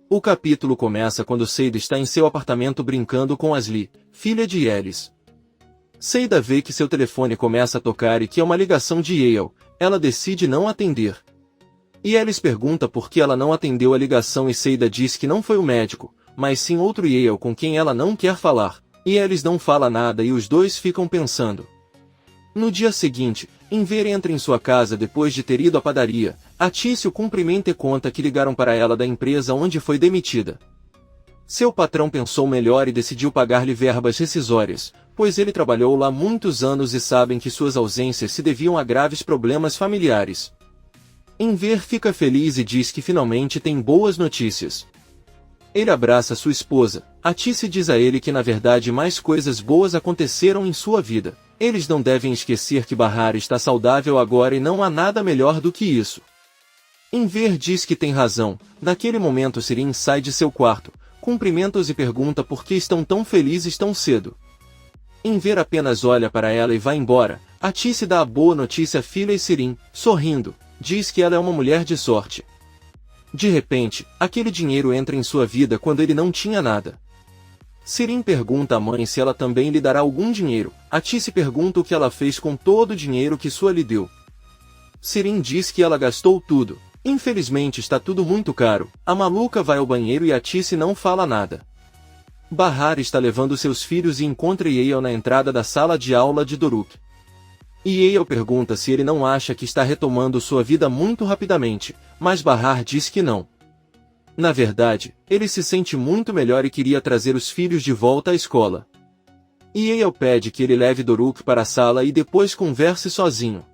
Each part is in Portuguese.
O capítulo começa quando Seida está em seu apartamento brincando com Asli, filha de Yelis. Seida vê que seu telefone começa a tocar e que é uma ligação de Yale. Ela decide não atender. Yelis pergunta por que ela não atendeu a ligação e Seida diz que não foi o médico, mas sim outro Yale com quem ela não quer falar. Yelis não fala nada e os dois ficam pensando. No dia seguinte, Enver entra em sua casa depois de ter ido à padaria. Atício cumprimenta e conta que ligaram para ela da empresa onde foi demitida. Seu patrão pensou melhor e decidiu pagar-lhe verbas rescisórias, pois ele trabalhou lá muitos anos e sabem que suas ausências se deviam a graves problemas familiares. Enver fica feliz e diz que finalmente tem boas notícias. Ele abraça sua esposa. Atício diz a ele que na verdade mais coisas boas aconteceram em sua vida. Eles não devem esquecer que Bahar está saudável agora e não há nada melhor do que isso. Enver diz que tem razão. Naquele momento Sirin sai de seu quarto, cumprimenta-os e pergunta por que estão tão felizes tão cedo. Enver apenas olha para ela e vai embora. Atício dá a boa notícia à filha e Sirin, sorrindo, diz que ela é uma mulher de sorte. De repente, aquele dinheiro entra em sua vida quando ele não tinha nada. Sirin pergunta à mãe se ela também lhe dará algum dinheiro. Atício pergunta o que ela fez com todo o dinheiro que sua lhe deu. Sirin diz que ela gastou tudo. Infelizmente está tudo muito caro. A maluca vai ao banheiro e Atício não fala nada. Bahar está levando seus filhos e encontra Yale na entrada da sala de aula de Doruk. Yale pergunta se ele não acha que está retomando sua vida muito rapidamente, mas Bahar diz que não. Na verdade, ele se sente muito melhor e queria trazer os filhos de volta à escola. Yale pede que ele leve Doruk para a sala e depois converse sozinho.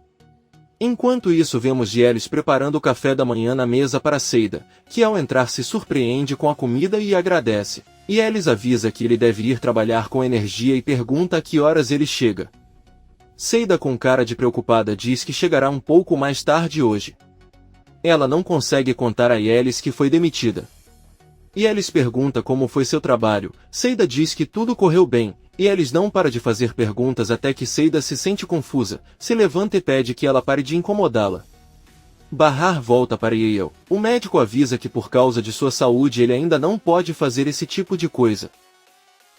Enquanto isso vemos Yelis preparando o café da manhã na mesa para Seida, que ao entrar se surpreende com a comida e agradece. Yelis avisa que ele deve ir trabalhar com energia e pergunta a que horas ele chega. Seida com cara de preocupada diz que chegará um pouco mais tarde hoje. Ela não consegue contar a Yelis que foi demitida. Yelis pergunta como foi seu trabalho. Seida diz que tudo correu bem. Yelis não para de fazer perguntas até que Seida se sente confusa, se levanta e pede que ela pare de incomodá-la. Bahar volta para Yale. O médico avisa que por causa de sua saúde ele ainda não pode fazer esse tipo de coisa.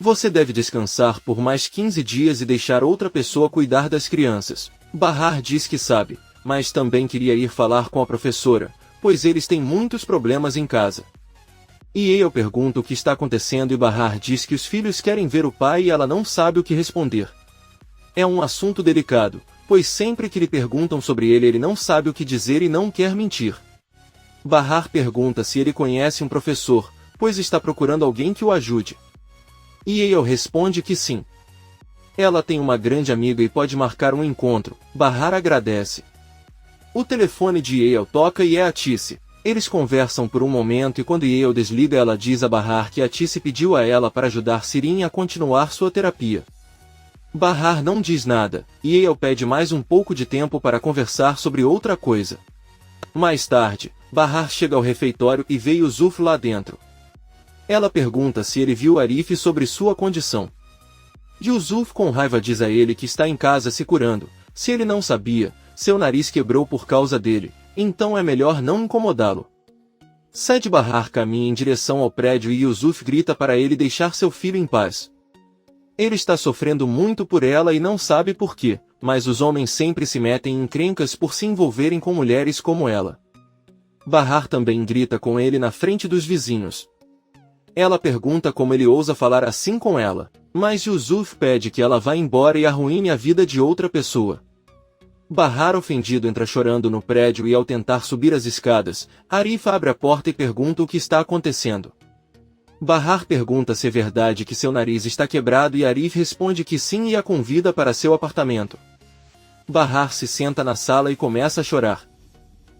Você deve descansar por mais 15 dias e deixar outra pessoa cuidar das crianças. Bahar diz que sabe, mas também queria ir falar com a professora, pois eles têm muitos problemas em casa. Yale pergunta o que está acontecendo e Bahar diz que os filhos querem ver o pai e ela não sabe o que responder. É um assunto delicado, pois sempre que lhe perguntam sobre ele não sabe o que dizer e não quer mentir. Bahar pergunta se ele conhece um professor, pois está procurando alguém que o ajude. Yale responde que sim. Ela tem uma grande amiga e pode marcar um encontro. Bahar agradece. O telefone de Yale toca e é Atício. Eles conversam por um momento e quando Yale desliga ela diz a Bahar que Atício pediu a ela para ajudar Sirin a continuar sua terapia. Bahar não diz nada, e Yale pede mais um pouco de tempo para conversar sobre outra coisa. Mais tarde, Bahar chega ao refeitório e vê Yusuf lá dentro. Ela pergunta se ele viu Arif sobre sua condição. Yusuf com raiva diz a ele que está em casa se curando. Se ele não sabia, seu nariz quebrou por causa dele, então é melhor não incomodá-lo. Said Bahar caminha em direção ao prédio e Yusuf grita para ele deixar seu filho em paz. Ele está sofrendo muito por ela e não sabe por quê, mas os homens sempre se metem em encrencas por se envolverem com mulheres como ela. Bahar também grita com ele na frente dos vizinhos. Ela pergunta como ele ousa falar assim com ela, mas Yusuf pede que ela vá embora e arruine a vida de outra pessoa. Bahar ofendido entra chorando no prédio e ao tentar subir as escadas, Arif abre a porta e pergunta o que está acontecendo. Bahar pergunta se é verdade que seu nariz está quebrado e Arif responde que sim e a convida para seu apartamento. Bahar se senta na sala e começa a chorar.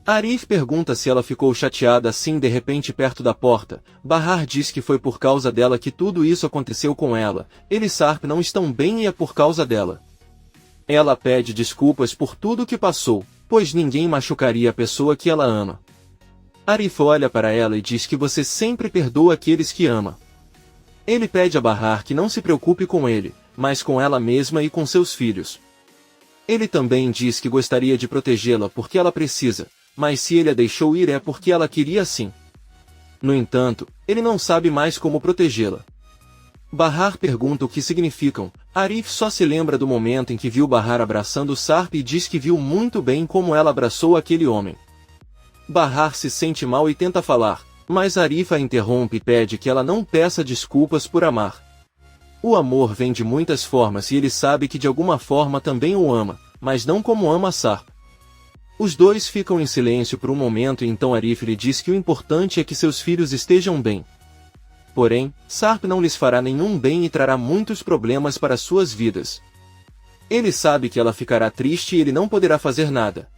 Arif pergunta se ela ficou chateada assim de repente perto da porta. Bahar diz que foi por causa dela que tudo isso aconteceu com ela. Ele e Sarp não estão bem e é por causa dela. Ela pede desculpas por tudo que passou, pois ninguém machucaria a pessoa que ela ama. Arif olha para ela e diz que você sempre perdoa aqueles que ama. Ele pede a Bahar que não se preocupe com ele, mas com ela mesma e com seus filhos. Ele também diz que gostaria de protegê-la porque ela precisa, mas se ele a deixou ir é porque ela queria assim. No entanto, ele não sabe mais como protegê-la. Bahar pergunta o que significam. Arif só se lembra do momento em que viu Bahar abraçando Sarp e diz que viu muito bem como ela abraçou aquele homem. Bahar se sente mal e tenta falar, mas Arif a interrompe e pede que ela não peça desculpas por amar. O amor vem de muitas formas e ele sabe que de alguma forma também o ama, mas não como ama Sarp. Os dois ficam em silêncio por um momento e então Arif lhe diz que o importante é que seus filhos estejam bem. Porém, Sarp não lhes fará nenhum bem e trará muitos problemas para suas vidas. Ele sabe que ela ficará triste e ele não poderá fazer nada.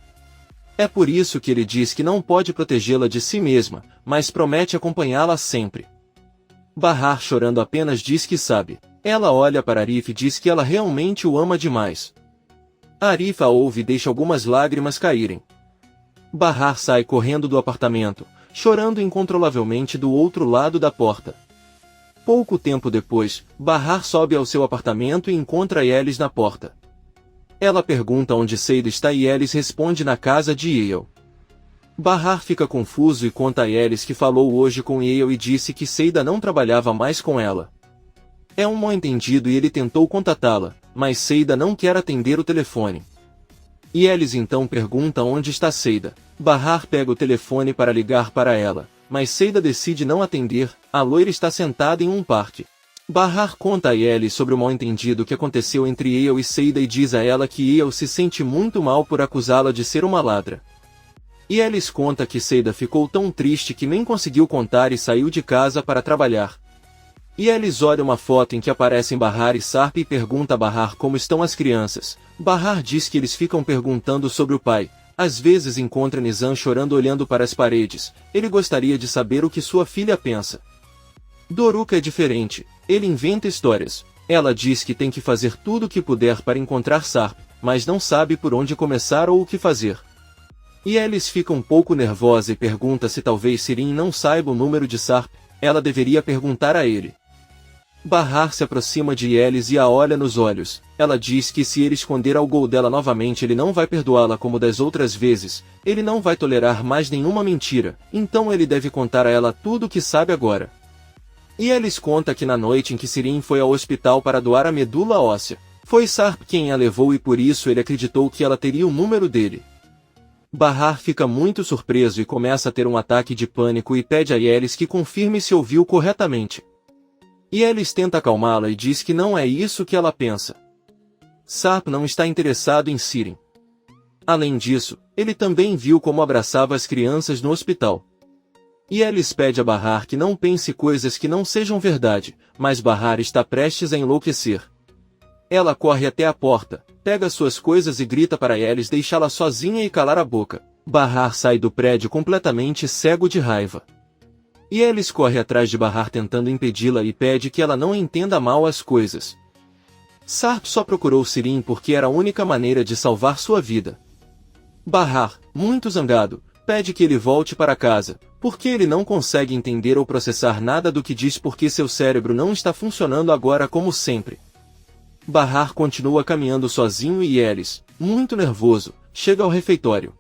É por isso que ele diz que não pode protegê-la de si mesma, mas promete acompanhá-la sempre. Bahar chorando apenas diz que sabe. Ela olha para Arif e diz que ela realmente o ama demais. Arif a ouve e deixa algumas lágrimas caírem. Bahar sai correndo do apartamento, chorando incontrolavelmente do outro lado da porta. Pouco tempo depois, Bahar sobe ao seu apartamento e encontra Yelis na porta. Ela pergunta onde Seida está e Yelis responde na casa de Yale. Bahar fica confuso e conta a Yelis que falou hoje com Yale e disse que Seida não trabalhava mais com ela. É um mal-entendido e ele tentou contatá-la, mas Seida não quer atender o telefone. Yelis então pergunta onde está Seida. Bahar pega o telefone para ligar para ela, mas Seida decide não atender. A loira está sentada em um parque. Bahar conta a Yelis sobre o mal-entendido que aconteceu entre Yale e Seida e diz a ela que Yale se sente muito mal por acusá-la de ser uma ladra. Yelis conta que Seida ficou tão triste que nem conseguiu contar e saiu de casa para trabalhar. Yelis olha uma foto em que aparecem Bahar e Sarp e pergunta a Bahar como estão as crianças. Bahar diz que eles ficam perguntando sobre o pai. Às vezes encontra Nizam chorando olhando para as paredes. Ele gostaria de saber o que sua filha pensa. Doruka é diferente. Ele inventa histórias. Ela diz que tem que fazer tudo o que puder para encontrar Sarp, mas não sabe por onde começar ou o que fazer. Yelis fica um pouco nervosa e pergunta se talvez Sirin não saiba o número de Sarp. Ela deveria perguntar a ele. Bahar se aproxima de Yelis e a olha nos olhos. Ela diz que se ele esconder algo dela novamente ele não vai perdoá-la como das outras vezes. Ele não vai tolerar mais nenhuma mentira, então ele deve contar a ela tudo o que sabe agora. Yelis conta que na noite em que Sirin foi ao hospital para doar a medula óssea, foi Sarp quem a levou e por isso ele acreditou que ela teria o número dele. Bahar fica muito surpreso e começa a ter um ataque de pânico e pede a Yelis que confirme se ouviu corretamente. Yelis tenta acalmá-la e diz que não é isso que ela pensa. Sarp não está interessado em Sirin. Além disso, ele também viu como abraçava as crianças no hospital. Yelis pede a Bahar que não pense coisas que não sejam verdade, mas Bahar está prestes a enlouquecer. Ela corre até a porta, pega suas coisas e grita para Yelis deixá-la sozinha e calar a boca. Bahar sai do prédio completamente cego de raiva. Yelis corre atrás de Bahar tentando impedi-la e pede que ela não entenda mal as coisas. Sarp só procurou Sirin porque era a única maneira de salvar sua vida. Bahar, muito zangado, pede que ele volte para casa, porque ele não consegue entender ou processar nada do que diz porque seu cérebro não está funcionando agora como sempre. Bahar continua caminhando sozinho e Yelis, muito nervoso, chega ao refeitório.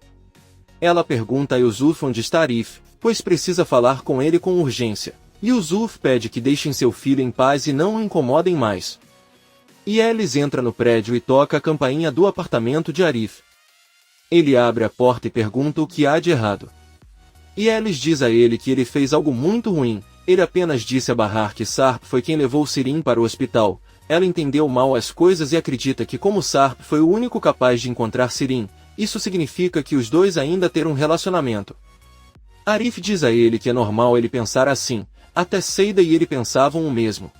Ela pergunta a Yusuf onde está Arif, pois precisa falar com ele com urgência. Yusuf pede que deixem seu filho em paz e não o incomodem mais. Yelis entra no prédio e toca a campainha do apartamento de Arif. Ele abre a porta e pergunta o que há de errado. Yelis diz a ele que ele fez algo muito ruim. Ele apenas disse a Bahar que Sarp foi quem levou Sirin para o hospital. Ela entendeu mal as coisas e acredita que como Sarp foi o único capaz de encontrar Sirin, isso significa que os dois ainda terão um relacionamento. Arif diz a ele que é normal ele pensar assim, até Seida e ele pensavam o mesmo.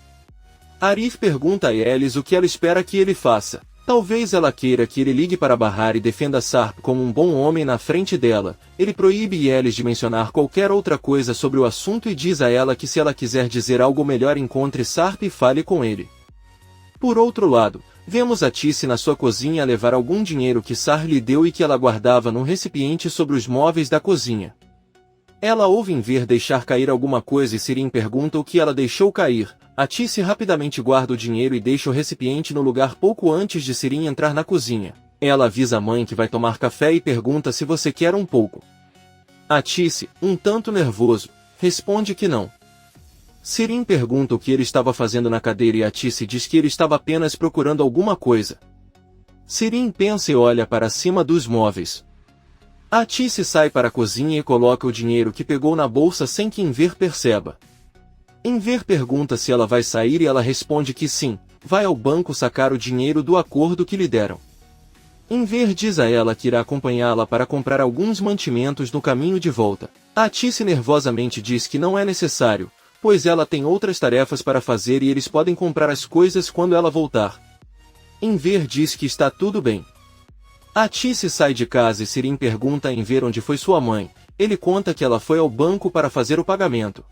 Arif pergunta a Yelis o que ela espera que ele faça. Talvez ela queira que ele ligue para Bahar e defenda Sarp como um bom homem na frente dela. Ele proíbe Yelis de mencionar qualquer outra coisa sobre o assunto e diz a ela que se ela quiser dizer algo melhor encontre Sarp e fale com ele. Por outro lado, vemos a Tice na sua cozinha a levar algum dinheiro que Sarp lhe deu e que ela guardava num recipiente sobre os móveis da cozinha. Ela ouve em ver deixar cair alguma coisa e Sirin pergunta o que ela deixou cair. A Tice rapidamente guarda o dinheiro e deixa o recipiente no lugar pouco antes de Sirin entrar na cozinha. Ela avisa a mãe que vai tomar café e pergunta se você quer um pouco. A Tice, um tanto nervoso, responde que não. Sirin pergunta o que ele estava fazendo na cadeira e Atice diz que ele estava apenas procurando alguma coisa. Sirin pensa e olha para cima dos móveis. Atice sai para a cozinha e coloca o dinheiro que pegou na bolsa sem que Enver perceba. Enver pergunta se ela vai sair e ela responde que sim, vai ao banco sacar o dinheiro do acordo que lhe deram. Enver diz a ela que irá acompanhá-la para comprar alguns mantimentos no caminho de volta. Atice nervosamente diz que não é necessário, pois ela tem outras tarefas para fazer e eles podem comprar as coisas quando ela voltar. Enver diz que está tudo bem. Atice sai de casa e Sirin pergunta a Enver onde foi sua mãe. Ele conta que ela foi ao banco para fazer o pagamento.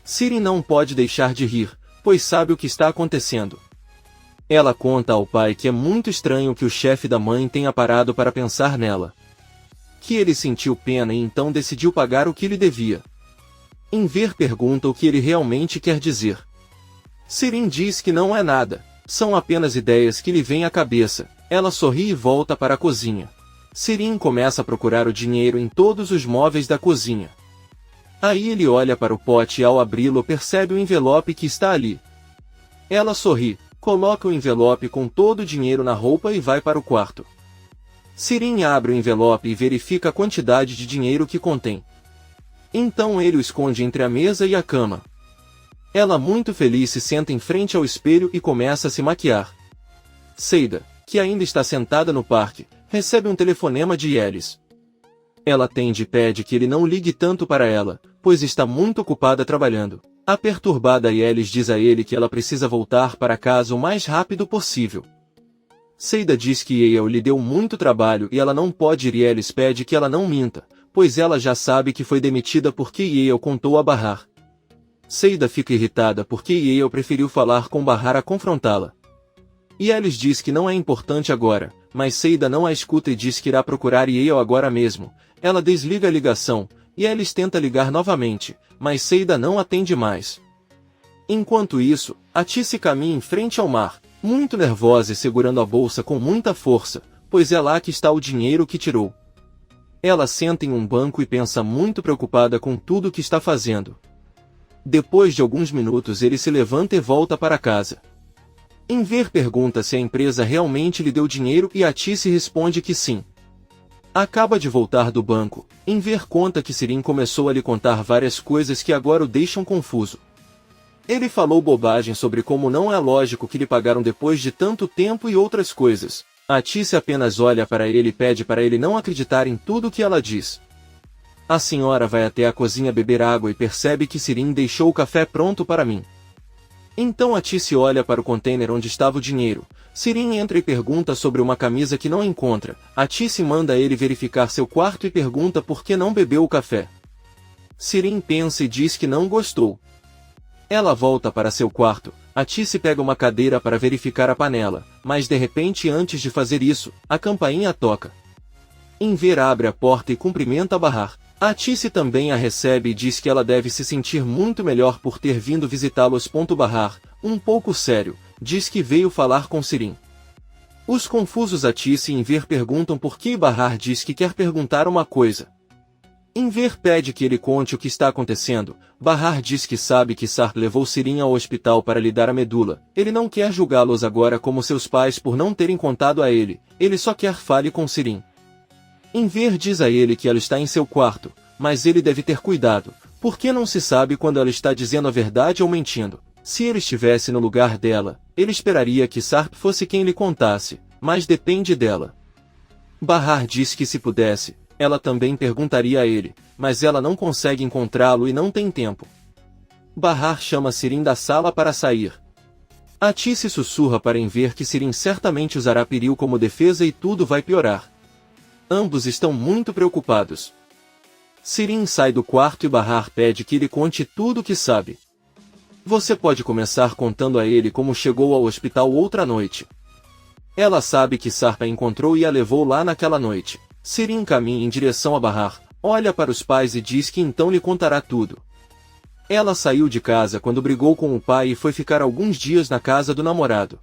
Sirin não pode deixar de rir, pois sabe o que está acontecendo. Ela conta ao pai que é muito estranho que o chefe da mãe tenha parado para pensar nela. Que ele sentiu pena e então decidiu pagar o que lhe devia. Enver pergunta o que ele realmente quer dizer. Sirin diz que não é nada, são apenas ideias que lhe vêm à cabeça. Ela sorri e volta para a cozinha. Sirin começa a procurar o dinheiro em todos os móveis da cozinha. Aí ele olha para o pote e ao abri-lo percebe o envelope que está ali. Ela sorri, coloca o envelope com todo o dinheiro na roupa e vai para o quarto. Sirin abre o envelope e verifica a quantidade de dinheiro que contém. Então ele o esconde entre a mesa e a cama. Ela, muito feliz, se senta em frente ao espelho e começa a se maquiar. Seida, que ainda está sentada no parque, recebe um telefonema de Yelis. Ela atende e pede que ele não ligue tanto para ela, pois está muito ocupada trabalhando. A perturbada Yelis diz a ele que ela precisa voltar para casa o mais rápido possível. Seida diz que Yale lhe deu muito trabalho e ela não pode ir e Yelis pede que ela não minta, pois ela já sabe que foi demitida porque Yale contou a Bahar. Seida fica irritada porque Yale preferiu falar com Bahar a confrontá-la. Yelis diz que não é importante agora, mas Seida não a escuta e diz que irá procurar Yale agora mesmo. Ela desliga a ligação, e Yelis tenta ligar novamente, mas Seida não atende mais. Enquanto isso, Atice caminha em frente ao mar, muito nervosa e segurando a bolsa com muita força, pois é lá que está o dinheiro que tirou. Ela senta em um banco e pensa muito preocupada com tudo o que está fazendo. Depois de alguns minutos ele se levanta e volta para casa. Enver pergunta se a empresa realmente lhe deu dinheiro e Atice responde que sim. Acaba de voltar do banco. Enver conta que Sirin começou a lhe contar várias coisas que agora o deixam confuso. Ele falou bobagem sobre como não é lógico que lhe pagaram depois de tanto tempo e outras coisas. Atice apenas olha para ele e pede para ele não acreditar em tudo o que ela diz. A senhora vai até a cozinha beber água e percebe que Sirin deixou o café pronto para mim. Então Atice olha para o container onde estava o dinheiro. Sirin entra e pergunta sobre uma camisa que não encontra. Atice manda ele verificar seu quarto e pergunta por que não bebeu o café. Sirin pensa e diz que não gostou. Ela volta para seu quarto. Atice pega uma cadeira para verificar a panela, mas de repente, antes de fazer isso, a campainha toca. Enver abre a porta e cumprimenta Bahar. Atice também a recebe e diz que ela deve se sentir muito melhor por ter vindo visitá-los. Bahar, um pouco sério, diz que veio falar com Sirin. Os confusos Atice e Enver perguntam por que Bahar diz que quer perguntar uma coisa. Enver pede que ele conte o que está acontecendo. Bahar diz que sabe que Sarp levou Sirin ao hospital para lhe dar a medula. Ele não quer julgá-los agora como seus pais por não terem contado a ele só quer fale com Sirin. Enver diz a ele que ela está em seu quarto, mas ele deve ter cuidado, porque não se sabe quando ela está dizendo a verdade ou mentindo. Se ele estivesse no lugar dela, ele esperaria que Sarp fosse quem lhe contasse, mas depende dela. Bahar diz que se pudesse, ela também perguntaria a ele, mas ela não consegue encontrá-lo e não tem tempo. Bahar chama Sirin da sala para sair. Atice sussurra para Enver que Sirin certamente usará Piril como defesa e tudo vai piorar. Ambos estão muito preocupados. Sirin sai do quarto e Bahar pede que ele conte tudo o que sabe. Você pode começar contando a ele como chegou ao hospital outra noite. Ela sabe que Sarp a encontrou e a levou lá naquela noite. Sirin caminha em direção a Bahar, olha para os pais e diz que então lhe contará tudo. Ela saiu de casa quando brigou com o pai e foi ficar alguns dias na casa do namorado.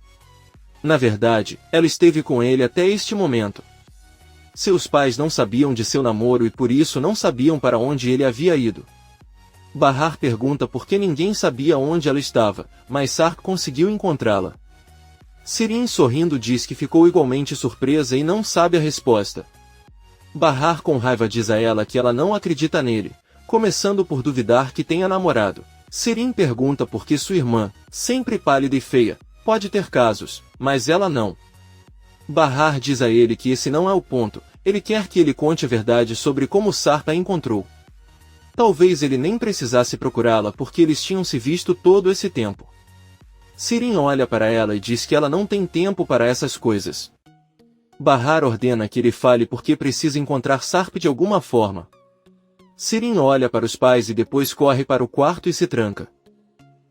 Na verdade, ela esteve com ele até este momento. Seus pais não sabiam de seu namoro e por isso não sabiam para onde ele havia ido. Bahar pergunta por que ninguém sabia onde ela estava, mas Sark conseguiu encontrá-la. Sirin, sorrindo, diz que ficou igualmente surpresa e não sabe a resposta. Bahar, com raiva, diz a ela que ela não acredita nele, começando por duvidar que tenha namorado. Sirin pergunta por que sua irmã, sempre pálida e feia, pode ter casos, mas ela não. Bahar diz a ele que esse não é o ponto, ele quer que ele conte a verdade sobre como Sarp a encontrou. Talvez ele nem precisasse procurá-la porque eles tinham se visto todo esse tempo. Sirin olha para ela e diz que ela não tem tempo para essas coisas. Bahar ordena que ele fale porque precisa encontrar Sarp de alguma forma. Sirin olha para os pais e depois corre para o quarto e se tranca.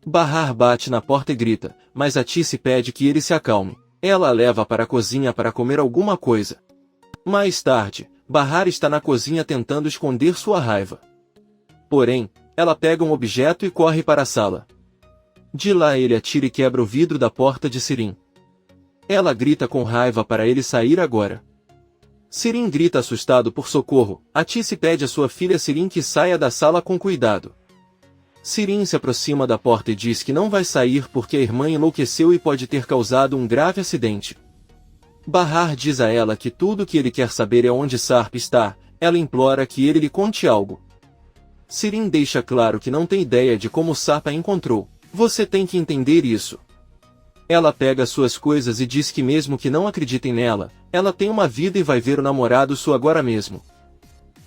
Bahar bate na porta e grita, mas a Tice pede que ele se acalme. Ela a leva para a cozinha para comer alguma coisa. Mais tarde, Bahar está na cozinha tentando esconder sua raiva. Porém, ela pega um objeto e corre para a sala. De lá ele atira e quebra o vidro da porta de Sirin. Ela grita com raiva para ele sair agora. Sirin grita assustado por socorro. A Tice pede à sua filha Sirin que saia da sala com cuidado. Sirin se aproxima da porta e diz que não vai sair porque a irmã enlouqueceu e pode ter causado um grave acidente. Bahar diz a ela que tudo o que ele quer saber é onde Sarp está. Ela implora que ele lhe conte algo. Sirin deixa claro que não tem ideia de como Sarp a encontrou. Você tem que entender isso. Ela pega suas coisas e diz que mesmo que não acreditem nela, ela tem uma vida e vai ver o namorado sua agora mesmo.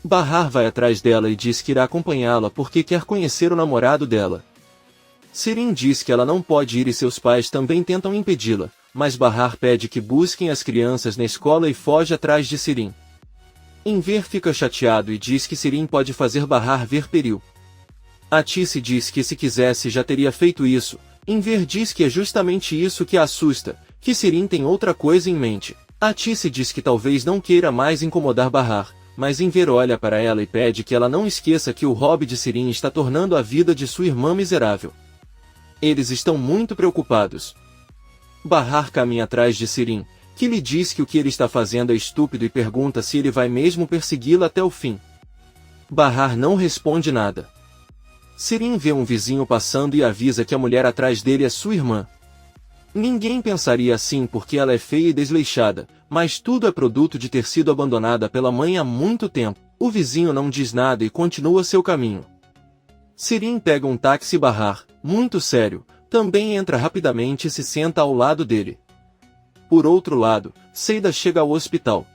Bahar vai atrás dela e diz que irá acompanhá-la porque quer conhecer o namorado dela. Sirin diz que ela não pode ir e seus pais também tentam impedi-la, mas Bahar pede que busquem as crianças na escola e foge atrás de Sirin. Enver fica chateado e diz que Sirin pode fazer Bahar ver perigo. A Tice diz que se quisesse já teria feito isso. Enver diz que é justamente isso que a assusta, que Sirin tem outra coisa em mente. A Tice diz que talvez não queira mais incomodar Bahar, mas Enver olha para ela e pede que ela não esqueça que o hobby de Sirin está tornando a vida de sua irmã miserável. Eles estão muito preocupados. Bahar caminha atrás de Sirin, que lhe diz que o que ele está fazendo é estúpido e pergunta se ele vai mesmo persegui-la até o fim. Bahar não responde nada. Sirin vê um vizinho passando e avisa que a mulher atrás dele é sua irmã. Ninguém pensaria assim porque ela é feia e desleixada, mas tudo é produto de ter sido abandonada pela mãe há muito tempo. O vizinho não diz nada e continua seu caminho. Sirin pega um táxi. Bahar, muito sério, também entra rapidamente e se senta ao lado dele. Por outro lado, Seida chega ao hospital.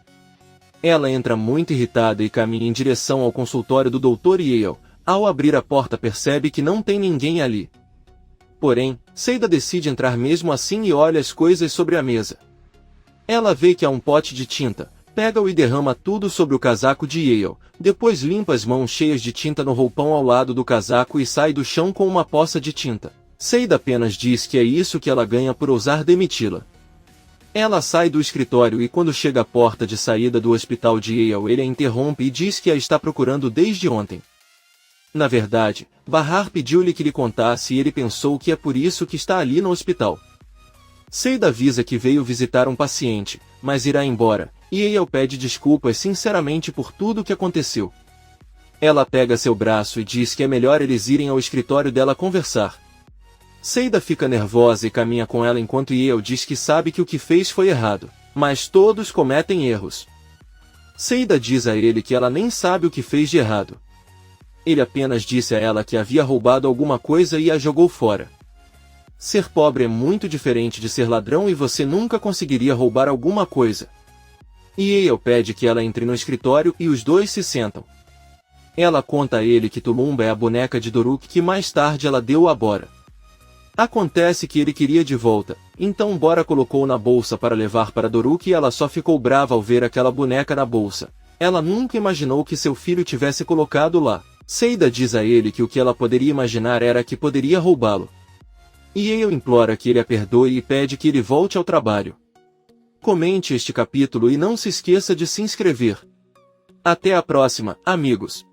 Ela entra muito irritada e caminha em direção ao consultório do Dr. Yale. Ao abrir a porta percebe que não tem ninguém ali. Porém, Seida decide entrar mesmo assim e olha as coisas sobre a mesa. Ela vê que há um pote de tinta, pega-o e derrama tudo sobre o casaco de Yale, depois limpa as mãos cheias de tinta no roupão ao lado do casaco e sai do chão com uma poça de tinta. Seida apenas diz que é isso que ela ganha por ousar demiti-la. Ela sai do escritório e quando chega à porta de saída do hospital de Yale ele a interrompe e diz que a está procurando desde ontem. Na verdade, Bahar pediu-lhe que lhe contasse e ele pensou que é por isso que está ali no hospital. Seida avisa que veio visitar um paciente, mas irá embora, e Yale pede desculpas sinceramente por tudo o que aconteceu. Ela pega seu braço e diz que é melhor eles irem ao escritório dela conversar. Seida fica nervosa e caminha com ela enquanto Yale diz que sabe que o que fez foi errado, mas todos cometem erros. Seida diz a ele que ela nem sabe o que fez de errado. Ele apenas disse a ela que havia roubado alguma coisa e a jogou fora. Ser pobre é muito diferente de ser ladrão e você nunca conseguiria roubar alguma coisa. E Yale pede que ela entre no escritório e os dois se sentam. Ela conta a ele que Tulumba é a boneca de Doruk que mais tarde ela deu a Bora. Acontece que ele queria de volta, então Bora colocou na bolsa para levar para Doruk e ela só ficou brava ao ver aquela boneca na bolsa. Ela nunca imaginou que seu filho tivesse colocado lá. Seida diz a ele que o que ela poderia imaginar era que poderia roubá-lo. E Yale implora que ele a perdoe e pede que ele volte ao trabalho. Comente este capítulo e não se esqueça de se inscrever. Até a próxima, amigos!